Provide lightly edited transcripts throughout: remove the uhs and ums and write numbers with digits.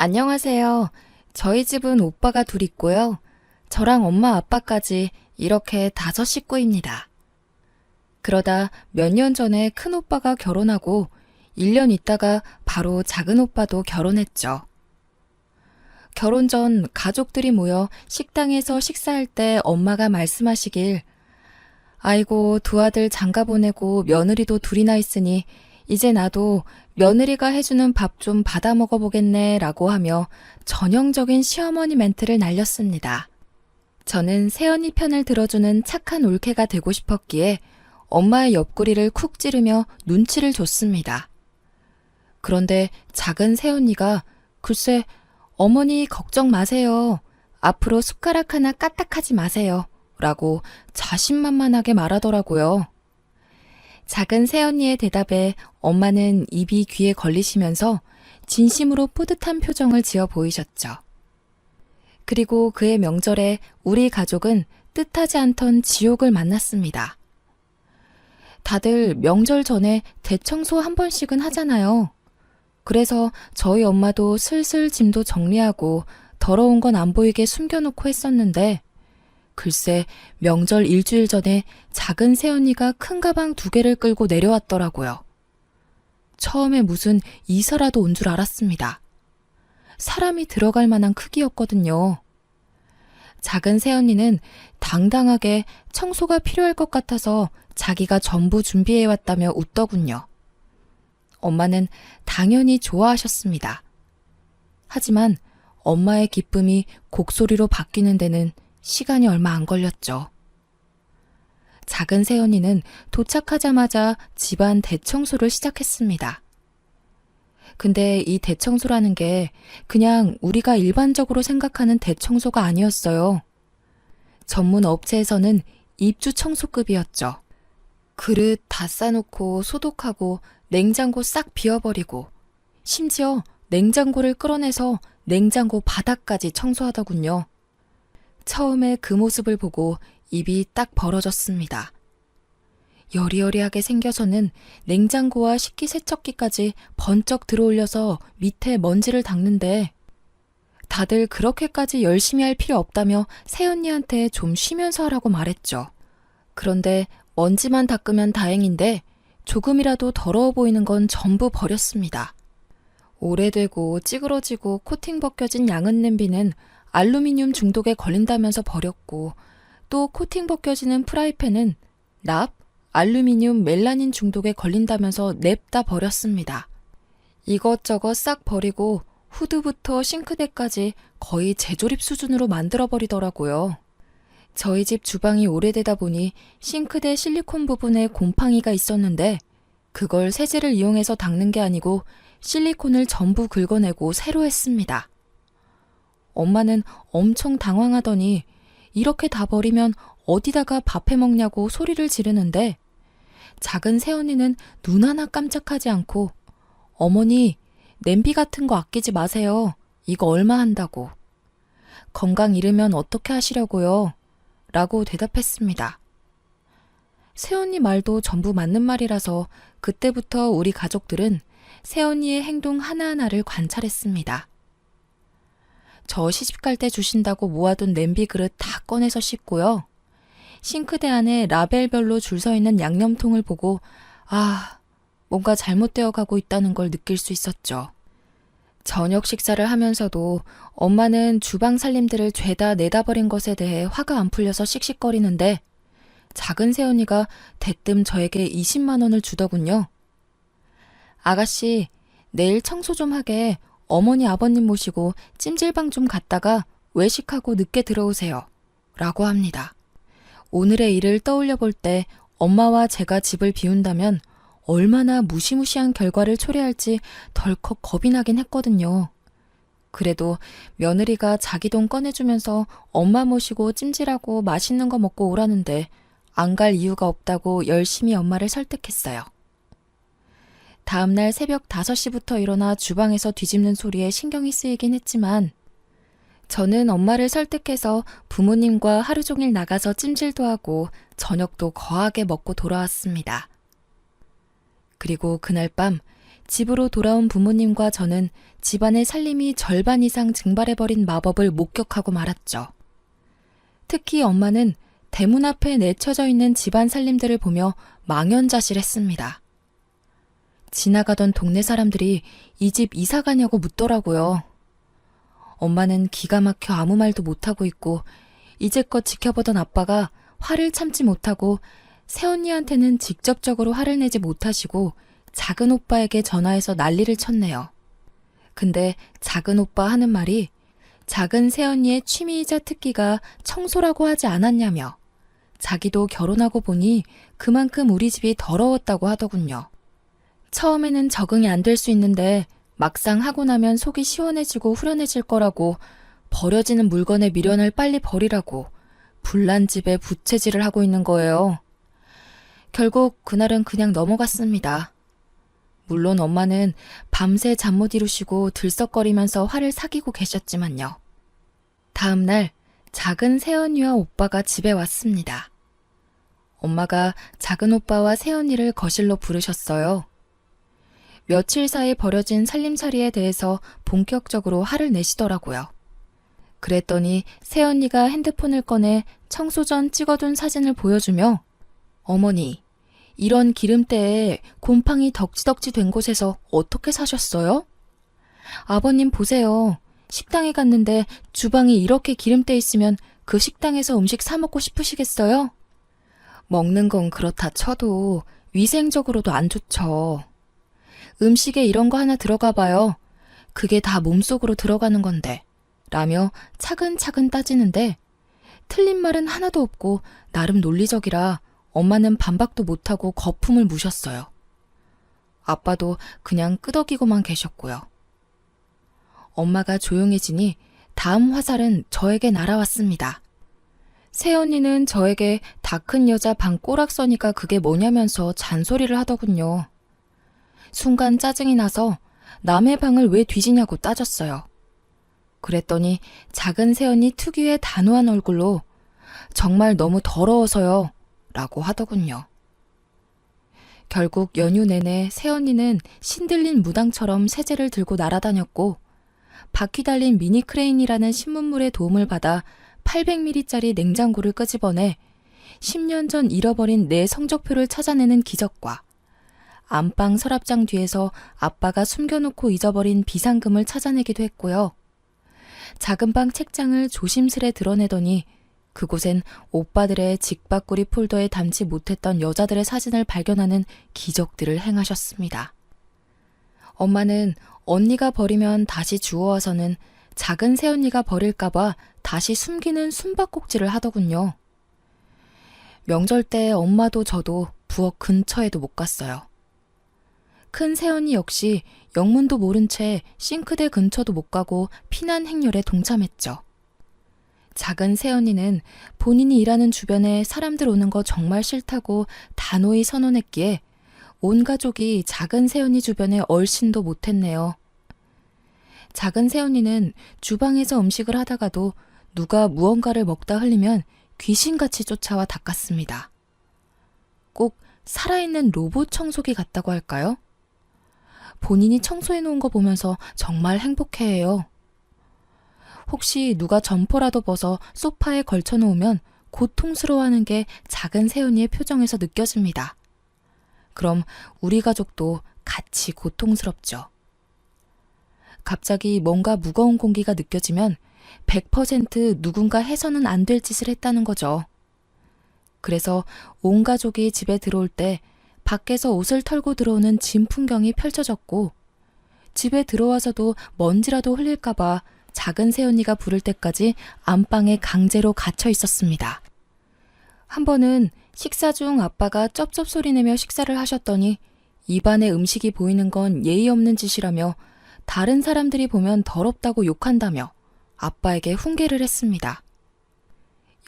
안녕하세요. 저희 집은 오빠가 둘 있고요. 저랑 엄마 아빠까지 이렇게 5식구입니다. 그러다 몇 년 전에 큰 오빠가 결혼하고 1년 있다가 바로 작은 오빠도 결혼했죠. 결혼 전 가족들이 모여 식당에서 식사할 때 엄마가 말씀하시길, 아이고, 두 아들 장가 보내고 며느리도 둘이나 있으니 이제 나도 며느리가 해주는 밥 좀 받아 먹어보겠네 라고 하며 전형적인 시어머니 멘트를 날렸습니다. 저는 새언니 편을 들어주는 착한 올케가 되고 싶었기에 엄마의 옆구리를 쿡 찌르며 눈치를 줬습니다. 그런데 작은 새언니가 글쎄 어머니 걱정 마세요. 앞으로 숟가락 하나 까딱하지 마세요. 라고 자신만만하게 말하더라고요. 작은 새언니의 대답에 엄마는 입이 귀에 걸리시면서 진심으로 뿌듯한 표정을 지어 보이셨죠. 그리고 그해 명절에 우리 가족은 뜻하지 않던 지옥을 만났습니다. 다들 명절 전에 대청소 한 번씩은 하잖아요. 그래서 저희 엄마도 슬슬 짐도 정리하고 더러운 건 안 보이게 숨겨놓고 했었는데 글쎄 명절 일주일 전에 작은 새언니가 큰 가방 2개를 끌고 내려왔더라고요. 처음에 무슨 이사라도 온 줄 알았습니다. 사람이 들어갈 만한 크기였거든요. 작은 새언니는 당당하게 청소가 필요할 것 같아서 자기가 전부 준비해왔다며 웃더군요. 엄마는 당연히 좋아하셨습니다. 하지만 엄마의 기쁨이 곡소리로 바뀌는 데는 시간이 얼마 안 걸렸죠. 작은 새언니는 도착하자마자 집안 대청소를 시작했습니다. 근데 이 대청소라는 게 그냥 우리가 일반적으로 생각하는 대청소가 아니었어요. 전문 업체에서는 입주 청소급이었죠. 그릇 다 싸놓고 소독하고 냉장고 싹 비워버리고 심지어 냉장고를 끌어내서 냉장고 바닥까지 청소하더군요. 처음에 그 모습을 보고 입이 딱 벌어졌습니다. 여리여리하게 생겨서는 냉장고와 식기세척기까지 번쩍 들어올려서 밑에 먼지를 닦는데 다들 그렇게까지 열심히 할 필요 없다며 새언니한테 좀 쉬면서 하라고 말했죠. 그런데 먼지만 닦으면 다행인데 조금이라도 더러워 보이는 건 전부 버렸습니다. 오래되고 찌그러지고 코팅 벗겨진 양은 냄비는 알루미늄 중독에 걸린다면서 버렸고 또 코팅 벗겨지는 프라이팬은 납, 알루미늄 멜라닌 중독에 걸린다면서 냅다 버렸습니다. 이것저것 싹 버리고 후드부터 싱크대까지 거의 재조립 수준으로 만들어버리더라고요. 저희 집 주방이 오래되다 보니 싱크대 실리콘 부분에 곰팡이가 있었는데 그걸 세제를 이용해서 닦는 게 아니고 실리콘을 전부 긁어내고 새로 했습니다. 엄마는 엄청 당황하더니 이렇게 다 버리면 어디다가 밥 해먹냐고 소리를 지르는데 작은 새언니는 눈 하나 깜짝하지 않고 어머니 냄비 같은 거 아끼지 마세요. 이거 얼마 한다고. 건강 잃으면 어떻게 하시려고요? 라고 대답했습니다. 새언니 말도 전부 맞는 말이라서 그때부터 우리 가족들은 새언니의 행동 하나하나를 관찰했습니다. 저 시집갈 때 주신다고 모아둔 냄비 그릇 다 꺼내서 씻고요. 싱크대 안에 라벨별로 줄 서 있는 양념통을 보고 뭔가 잘못되어 가고 있다는 걸 느낄 수 있었죠. 저녁 식사를 하면서도 엄마는 주방 살림들을 죄다 내다 버린 것에 대해 화가 안 풀려서 씩씩거리는데 작은 새언니가 대뜸 저에게 20만 원을 주더군요. 아가씨, 내일 청소 좀 하게 어머니 아버님 모시고 찜질방 좀 갔다가 외식하고 늦게 들어오세요. 라고 합니다. 오늘의 일을 떠올려 볼 때 엄마와 제가 집을 비운다면 얼마나 무시무시한 결과를 초래할지 덜컥 겁이 나긴 했거든요. 그래도 며느리가 자기 돈 꺼내주면서 엄마 모시고 찜질하고 맛있는 거 먹고 오라는데 안 갈 이유가 없다고 열심히 엄마를 설득했어요. 다음날 새벽 5시부터 일어나 주방에서 뒤집는 소리에 신경이 쓰이긴 했지만 저는 엄마를 설득해서 부모님과 하루 종일 나가서 찜질도 하고 저녁도 거하게 먹고 돌아왔습니다. 그리고 그날 밤 집으로 돌아온 부모님과 저는 집안의 살림이 절반 이상 증발해버린 마법을 목격하고 말았죠. 특히 엄마는 대문 앞에 내쳐져 있는 집안 살림들을 보며 망연자실했습니다. 지나가던 동네 사람들이 이 집 이사 가냐고 묻더라고요. 엄마는 기가 막혀 아무 말도 못하고 있고 이제껏 지켜보던 아빠가 화를 참지 못하고 새언니한테는 직접적으로 화를 내지 못하시고 작은 오빠에게 전화해서 난리를 쳤네요. 근데 작은 오빠 하는 말이 작은 새언니의 취미이자 특기가 청소라고 하지 않았냐며 자기도 결혼하고 보니 그만큼 우리 집이 더러웠다고 하더군요. 처음에는 적응이 안 될 수 있는데 막상 하고 나면 속이 시원해지고 후련해질 거라고 버려지는 물건의 미련을 빨리 버리라고 불난 집에 부채질을 하고 있는 거예요. 결국 그날은 그냥 넘어갔습니다. 물론 엄마는 밤새 잠 못 이루시고 들썩거리면서 화를 사귀고 계셨지만요. 다음 날 작은 새언니와 오빠가 집에 왔습니다. 엄마가 작은 오빠와 새언니를 거실로 부르셨어요. 며칠 사이 벌어진 살림살이에 대해서 본격적으로 화를 내시더라고요. 그랬더니 새언니가 핸드폰을 꺼내 청소 전 찍어둔 사진을 보여주며 어머니, 이런 기름때에 곰팡이 덕지덕지 된 곳에서 어떻게 사셨어요? 아버님 보세요. 식당에 갔는데 주방이 이렇게 기름때 있으면 그 식당에서 음식 사 먹고 싶으시겠어요? 먹는 건 그렇다 쳐도 위생적으로도 안 좋죠. 음식에 이런 거 하나 들어가 봐요. 그게 다 몸속으로 들어가는 건데. 라며 차근차근 따지는데 틀린 말은 하나도 없고 나름 논리적이라 엄마는 반박도 못하고 거품을 무셨어요. 아빠도 그냥 끄덕이고만 계셨고요. 엄마가 조용해지니 다음 화살은 저에게 날아왔습니다. 새언니는 저에게 다 큰 여자 방 꼬락서니까 그게 뭐냐면서 잔소리를 하더군요. 순간 짜증이 나서 남의 방을 왜 뒤지냐고 따졌어요. 그랬더니 작은 새언니 특유의 단호한 얼굴로 정말 너무 더러워서요 라고 하더군요. 결국 연휴 내내 새언니는 신들린 무당처럼 세제를 들고 날아다녔고 바퀴 달린 미니 크레인이라는 신문물의 도움을 받아 800ml짜리 냉장고를 끄집어내 10년 전 잃어버린 내 성적표를 찾아내는 기적과 안방 서랍장 뒤에서 아빠가 숨겨놓고 잊어버린 비상금을 찾아내기도 했고요. 작은 방 책장을 조심스레 드러내더니 그곳엔 오빠들의 직바꾸리 폴더에 담지 못했던 여자들의 사진을 발견하는 기적들을 행하셨습니다. 엄마는 언니가 버리면 다시 주워와서는 작은 새언니가 버릴까봐 다시 숨기는 숨바꼭질을 하더군요. 명절 때 엄마도 저도 부엌 근처에도 못 갔어요. 큰 새언니 역시 영문도 모른 채 싱크대 근처도 못 가고 피난 행렬에 동참했죠. 작은 새언니는 본인이 일하는 주변에 사람들 오는 거 정말 싫다고 단호히 선언했기에 온 가족이 작은 새언니 주변에 얼씬도 못했네요. 작은 새언니는 주방에서 음식을 하다가도 누가 무언가를 먹다 흘리면 귀신같이 쫓아와 닦았습니다. 꼭 살아있는 로봇 청소기 같다고 할까요? 본인이 청소해놓은 거 보면서 정말 행복해해요. 혹시 누가 점퍼라도 벗어 소파에 걸쳐놓으면 고통스러워하는 게 작은 새언니의 표정에서 느껴집니다. 그럼 우리 가족도 같이 고통스럽죠. 갑자기 뭔가 무거운 공기가 느껴지면 100% 누군가 해서는 안 될 짓을 했다는 거죠. 그래서 온 가족이 집에 들어올 때 밖에서 옷을 털고 들어오는 진 풍경이 펼쳐졌고 집에 들어와서도 먼지라도 흘릴까봐 작은 새언니가 부를 때까지 안방에 강제로 갇혀 있었습니다. 한 번은 식사 중 아빠가 쩝쩝 소리 내며 식사를 하셨더니 입안에 음식이 보이는 건 예의 없는 짓이라며 다른 사람들이 보면 더럽다고 욕한다며 아빠에게 훈계를 했습니다.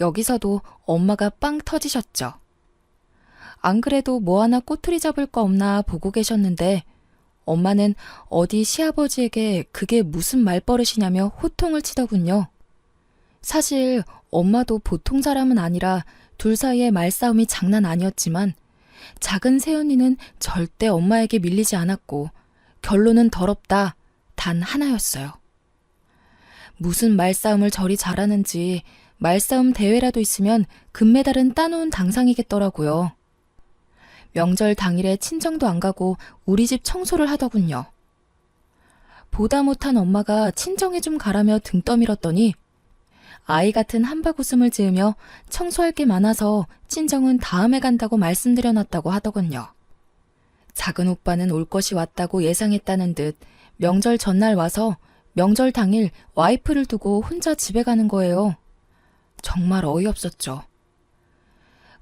여기서도 엄마가 빵 터지셨죠. 안 그래도 뭐 하나 꼬투리 잡을 거 없나 보고 계셨는데 엄마는 어디 시아버지에게 그게 무슨 말버릇이냐며 호통을 치더군요. 사실 엄마도 보통 사람은 아니라 둘 사이의 말싸움이 장난 아니었지만 작은 새언니는 절대 엄마에게 밀리지 않았고 결론은 더럽다. 단 하나였어요. 무슨 말싸움을 저리 잘하는지 말싸움 대회라도 있으면 금메달은 따놓은 당상이겠더라고요. 명절 당일에 친정도 안 가고 우리 집 청소를 하더군요. 보다 못한 엄마가 친정에 좀 가라며 등 떠밀었더니 아이 같은 한바구음을 지으며 청소할 게 많아서 친정은 다음에 간다고 말씀드려놨다고 하더군요. 작은 오빠는 올 것이 왔다고 예상했다는 듯 명절 전날 와서 명절 당일 와이프를 두고 혼자 집에 가는 거예요. 정말 어이없었죠.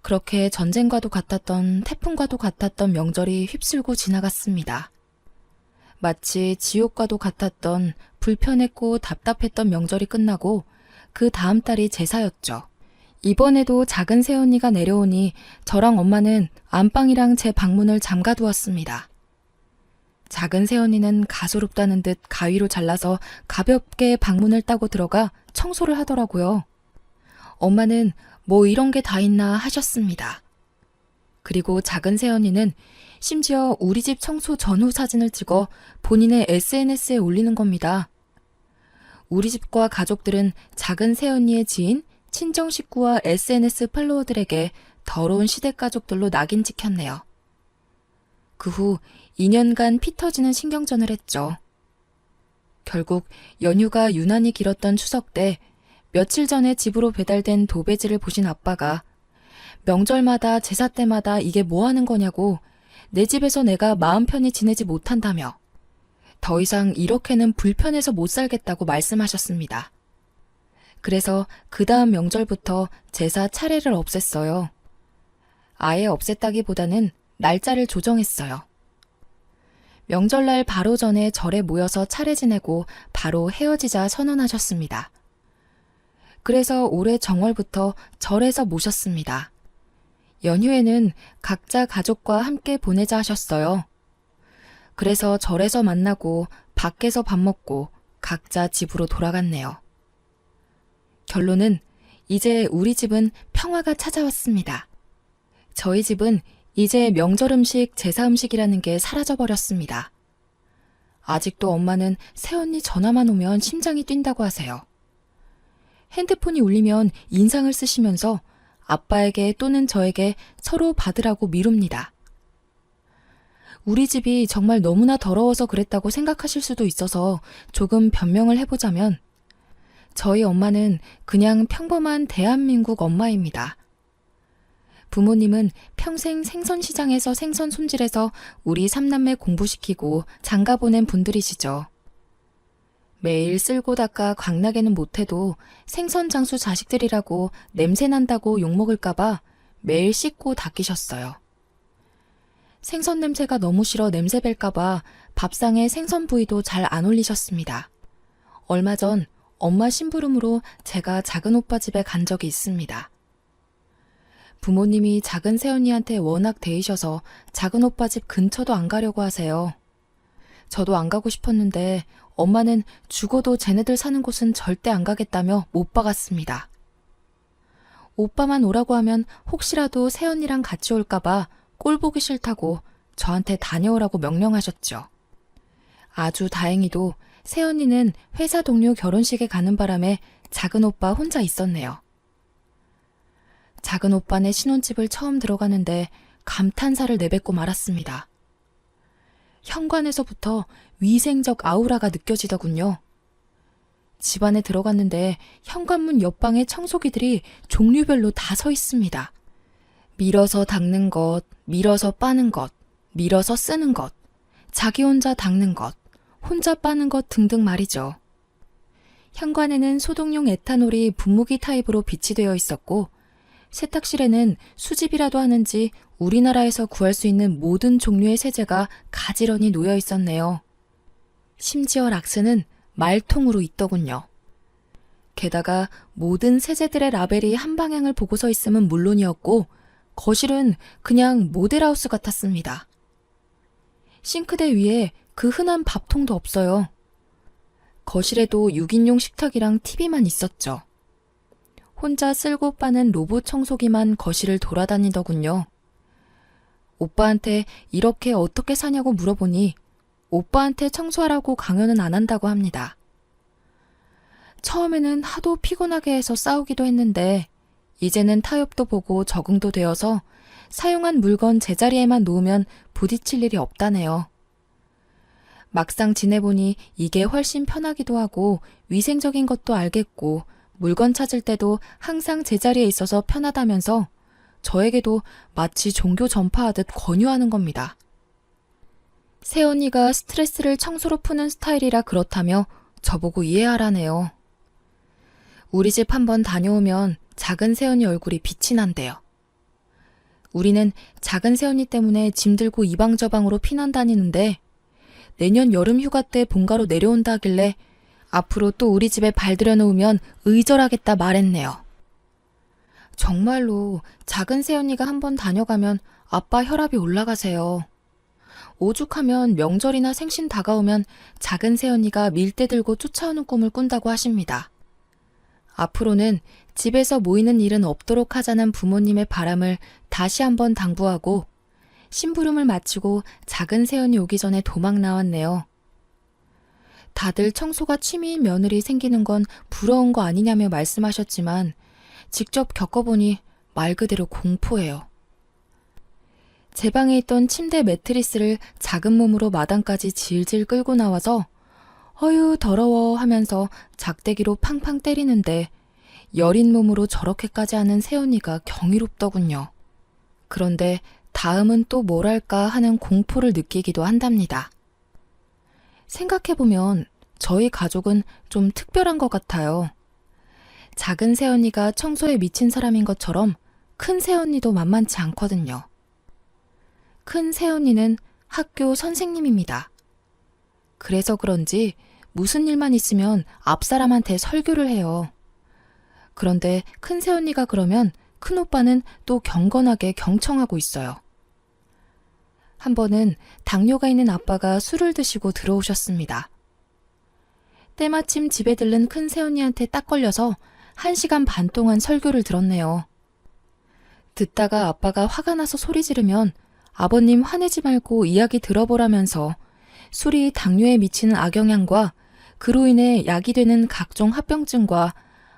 그렇게 전쟁과도 같았던 태풍과도 같았던 명절이 휩쓸고 지나갔습니다. 마치 지옥과도 같았던 불편했고 답답했던 명절이 끝나고 그 다음 달이 제사였죠. 이번에도 작은 새언니가 내려오니 저랑 엄마는 안방이랑 제 방문을 잠가두었습니다. 작은 새언니는 가소롭다는 듯 가위로 잘라서 가볍게 방문을 따고 들어가 청소를 하더라고요. 엄마는 뭐 이런 게 다 있나 하셨습니다. 그리고 작은 새언니는 심지어 우리 집 청소 전후 사진을 찍어 본인의 SNS에 올리는 겁니다. 우리 집과 가족들은 작은 새언니의 지인, 친정 식구와 SNS 팔로워들에게 더러운 시댁 가족들로 낙인 찍혔네요. 그 후 2년간 피 터지는 신경전을 했죠. 결국 연휴가 유난히 길었던 추석 때 며칠 전에 집으로 배달된 도배지를 보신 아빠가 명절마다 제사 때마다 이게 뭐 하는 거냐고 내 집에서 내가 마음 편히 지내지 못한다며 더 이상 이렇게는 불편해서 못 살겠다고 말씀하셨습니다. 그래서 그 다음 명절부터 제사 차례를 없앴어요. 아예 없앴다기보다는 날짜를 조정했어요. 명절날 바로 전에 절에 모여서 차례 지내고 바로 헤어지자 선언하셨습니다. 그래서 올해 정월부터 절에서 모셨습니다. 연휴에는 각자 가족과 함께 보내자 하셨어요. 그래서 절에서 만나고 밖에서 밥 먹고 각자 집으로 돌아갔네요. 결론은 이제 우리 집은 평화가 찾아왔습니다. 저희 집은 이제 명절 음식, 제사 음식이라는 게 사라져버렸습니다. 아직도 엄마는 새언니 전화만 오면 심장이 뛴다고 하세요. 핸드폰이 울리면 인상을 쓰시면서 아빠에게 또는 저에게 서로 받으라고 미룹니다. 우리 집이 정말 너무나 더러워서 그랬다고 생각하실 수도 있어서 조금 변명을 해보자면 저희 엄마는 그냥 평범한 대한민국 엄마입니다. 부모님은 평생 생선시장에서 생선 손질해서 우리 삼남매 공부시키고 장가 보낸 분들이시죠. 매일 쓸고 닦아 광나게는 못해도 생선 장수 자식들이라고 냄새 난다고 욕먹을까봐 매일 씻고 닦이셨어요. 생선 냄새가 너무 싫어 냄새 뵐까봐 밥상에 생선 부위도 잘 안 올리셨습니다. 얼마 전 엄마 심부름으로 제가 작은 오빠 집에 간 적이 있습니다. 부모님이 작은 새언니한테 워낙 대이셔서 작은 오빠 집 근처도 안 가려고 하세요. 저도 안 가고 싶었는데 엄마는 죽어도 쟤네들 사는 곳은 절대 안 가겠다며 못 박았습니다. 오빠만 오라고 하면 혹시라도 새언니랑 같이 올까봐 꼴 보기 싫다고 저한테 다녀오라고 명령하셨죠. 아주 다행히도 새언니는 회사 동료 결혼식에 가는 바람에 작은 오빠 혼자 있었네요. 작은 오빠네 신혼집을 처음 들어가는데 감탄사를 내뱉고 말았습니다. 현관에서부터 위생적 아우라가 느껴지더군요. 집 안에 들어갔는데 현관문 옆방에 청소기들이 종류별로 다 서 있습니다. 밀어서 닦는 것, 밀어서 빠는 것, 밀어서 쓰는 것, 자기 혼자 닦는 것, 혼자 빠는 것 등등 말이죠. 현관에는 소독용 에탄올이 분무기 타입으로 비치되어 있었고 세탁실에는 수집이라도 하는지 우리나라에서 구할 수 있는 모든 종류의 세제가 가지런히 놓여 있었네요. 심지어 락스는 말통으로 있더군요. 게다가 모든 세제들의 라벨이 한 방향을 보고 서 있음은 물론이었고 거실은 그냥 모델하우스 같았습니다. 싱크대 위에 그 흔한 밥통도 없어요. 거실에도 6인용 식탁이랑 TV만 있었죠. 혼자 쓸고 빠는 로봇 청소기만 거실을 돌아다니더군요. 오빠한테 이렇게 어떻게 사냐고 물어보니 오빠한테 청소하라고 강요는 안 한다고 합니다. 처음에는 하도 피곤하게 해서 싸우기도 했는데 이제는 타협도 보고 적응도 되어서 사용한 물건 제자리에만 놓으면 부딪힐 일이 없다네요. 막상 지내보니 이게 훨씬 편하기도 하고 위생적인 것도 알겠고 물건 찾을 때도 항상 제자리에 있어서 편하다면서 저에게도 마치 종교 전파하듯 권유하는 겁니다. 새언니가 스트레스를 청소로 푸는 스타일이라 그렇다며 저보고 이해하라네요. 우리 집 한번 다녀오면 작은 새언니 얼굴이 빛이 난대요. 우리는 작은 새언니 때문에 짐 들고 이방저방으로 피난 다니는데 내년 여름 휴가 때 본가로 내려온다 하길래 앞으로 또 우리 집에 발 들여놓으면 의절하겠다 말했네요. 정말로 작은 새언니가 한번 다녀가면 아빠 혈압이 올라가세요. 오죽하면 명절이나 생신 다가오면 작은 새언니가 밀대 들고 쫓아오는 꿈을 꾼다고 하십니다. 앞으로는 집에서 모이는 일은 없도록 하자는 부모님의 바람을 다시 한번 당부하고 심부름을 마치고 작은 새언니 오기 전에 도망 나왔네요. 다들 청소가 취미인 며느리 생기는 건 부러운 거 아니냐며 말씀하셨지만 직접 겪어보니 말 그대로 공포예요. 제 방에 있던 침대 매트리스를 작은 몸으로 마당까지 질질 끌고 나와서 어휴 더러워 하면서 작대기로 팡팡 때리는데 여린 몸으로 저렇게까지 하는 새언니가 경이롭더군요. 그런데 다음은 또 뭘 할까 하는 공포를 느끼기도 한답니다. 생각해보면 저희 가족은 좀 특별한 것 같아요. 작은 새언니가 청소에 미친 사람인 것처럼 큰 새언니도 만만치 않거든요. 큰 새언니는 학교 선생님입니다. 그래서 그런지 무슨 일만 있으면 앞사람한테 설교를 해요. 그런데 큰 새언니가 그러면 큰오빠는 또 경건하게 경청하고 있어요. 한 번은 당뇨가 있는 아빠가 술을 드시고 들어오셨습니다. 때마침 집에 들른 큰 새언니한테 딱 걸려서 1시간 반 동안 설교를 들었네요. 듣다가 아빠가 화가 나서 소리 지르면 아버님 화내지 말고 이야기 들어보라면서 술이 당뇨에 미치는 악영향과 그로 인해 약이 되는 각종 합병증과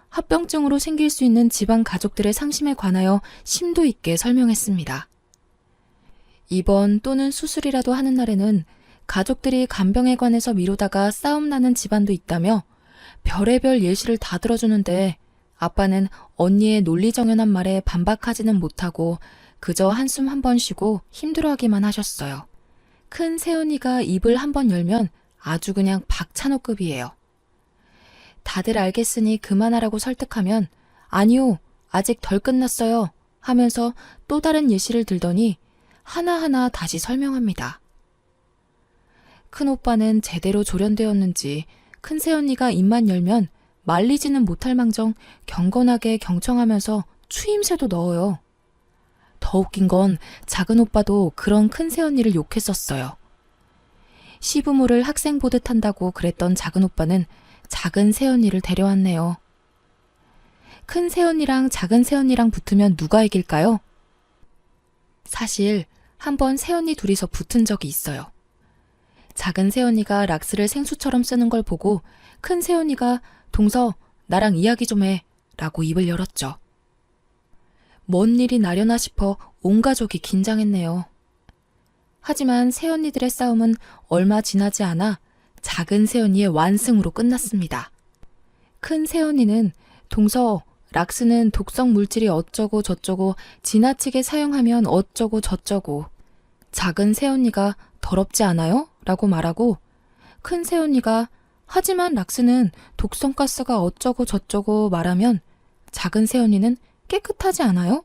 합병증으로 생길 수 있는 집안 가족들의 상심에 관하여 심도 있게 설명했습니다. 입원 또는 수술이라도 하는 날에는 가족들이 간병에 관해서 미루다가 싸움 나는 집안도 있다며 별의별 예시를 다 들어주는데 아빠는 언니의 논리정연한 말에 반박하지는 못하고 그저 한숨 한 번 쉬고 힘들어하기만 하셨어요. 큰 새언니가 입을 한 번 열면 아주 그냥 박찬호급이에요. 다들 알겠으니 그만하라고 설득하면 아니요, 아직 덜 끝났어요 하면서 또 다른 예시를 들더니 하나하나 다시 설명합니다. 큰오빠는 제대로 조련되었는지 큰 새언니가 입만 열면 말리지는 못할 망정 경건하게 경청하면서 추임새도 넣어요. 더 웃긴 건 작은 오빠도 그런 큰 새언니를 욕했었어요. 시부모를 학생 보듯 한다고 그랬던 작은 오빠는 작은 새언니를 데려왔네요. 큰 새언니랑 작은 새언니랑 붙으면 누가 이길까요? 사실 한번 새언니 둘이서 붙은 적이 있어요. 작은 새언니가 락스를 생수처럼 쓰는 걸 보고 큰 새언니가 동서 나랑 이야기 좀 해 라고 입을 열었죠. 뭔 일이 나려나 싶어 온 가족이 긴장했네요. 하지만 새언니들의 싸움은 얼마 지나지 않아 작은 새언니의 완승으로 끝났습니다. 큰 새언니는 동서 락스는 독성 물질이 어쩌고 저쩌고 지나치게 사용하면 어쩌고 저쩌고 작은 새언니가 더럽지 않아요? 라고 말하고 큰 새언니가 하지만 락스는 독성가스가 어쩌고 저쩌고 말하면 작은 새언니는 깨끗하지 않아요?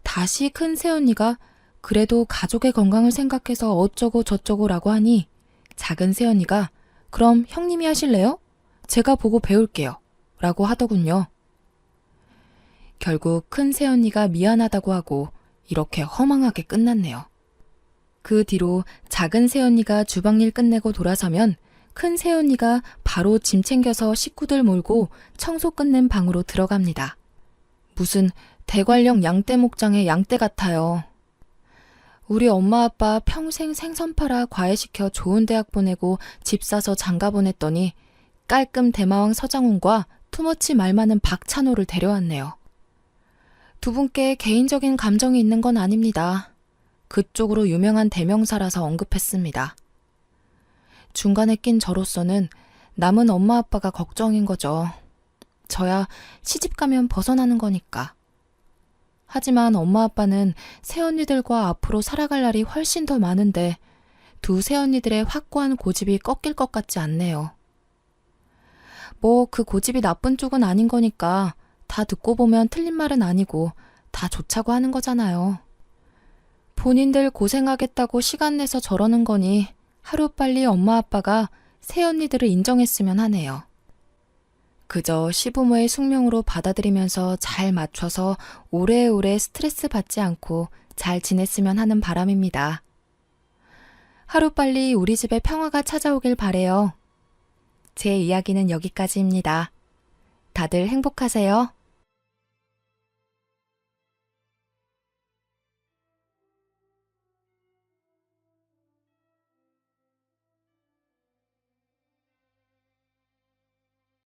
다시 큰 새언니가 그래도 가족의 건강을 생각해서 어쩌고 저쩌고 라고 하니 작은 새언니가 그럼 형님이 하실래요? 제가 보고 배울게요 라고 하더군요. 결국 큰 새언니가 미안하다고 하고 이렇게 허망하게 끝났네요. 그 뒤로 작은 새언니가 주방일 끝내고 돌아서면 큰 새언니가 바로 짐 챙겨서 식구들 몰고 청소 끝낸 방으로 들어갑니다. 무슨 대관령 양떼 목장의 양떼 같아요. 우리 엄마 아빠 평생 생선 팔아 과외시켜 좋은 대학 보내고 집 사서 장가 보냈더니 깔끔 대마왕 서장훈과 투머치 말 많은 박찬호를 데려왔네요. 두 분께 개인적인 감정이 있는 건 아닙니다. 그쪽으로 유명한 대명사라서 언급했습니다. 중간에 낀 저로서는 남은 엄마 아빠가 걱정인 거죠. 저야 시집 가면 벗어나는 거니까. 하지만 엄마 아빠는 새언니들과 앞으로 살아갈 날이 훨씬 더 많은데 두 새언니들의 확고한 고집이 꺾일 것 같지 않네요. 뭐 그 고집이 나쁜 쪽은 아닌 거니까 다 듣고 보면 틀린 말은 아니고 다 좋자고 하는 거잖아요. 본인들 고생하겠다고 시간 내서 저러는 거니 하루빨리 엄마 아빠가 새언니들을 인정했으면 하네요. 그저 시부모의 숙명으로 받아들이면서 잘 맞춰서 오래오래 스트레스 받지 않고 잘 지냈으면 하는 바람입니다. 하루빨리 우리 집에 평화가 찾아오길 바래요. 제 이야기는 여기까지입니다. 다들 행복하세요.